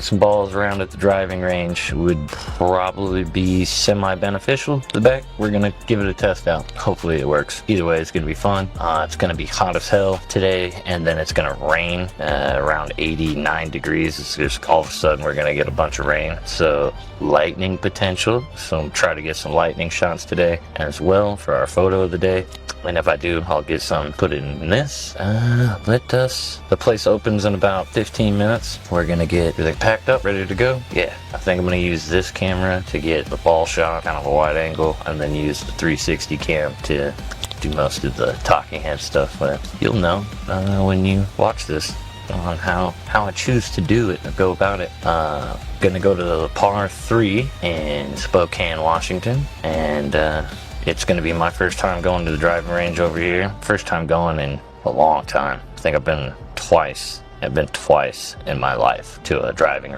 Some balls around at the driving range would probably be semi-beneficial. The back, we're gonna give it a test out. Hopefully it works. Either way, it's gonna be fun. It's gonna be hot as hell today, and then it's gonna rain around 89 degrees. It's just all of a sudden we're gonna get a bunch of rain. So lightning potential. So try to get some lightning shots today as well for our photo of the day. And if I do, I'll get some put in this. The place opens in about 15 minutes. We're gonna get everything packed up, ready to go. Yeah, I think I'm gonna use this camera to get the ball shot, kind of a wide angle, and then use the 360 cam to do most of the talking head stuff. But you'll know when you watch this on how I choose to do it and go about it. Gonna go to the par 3 in Spokane, Washington, and it's going to be my first time going to the driving range over here. First time going in a long time. I think I've been twice in my life to a driving range.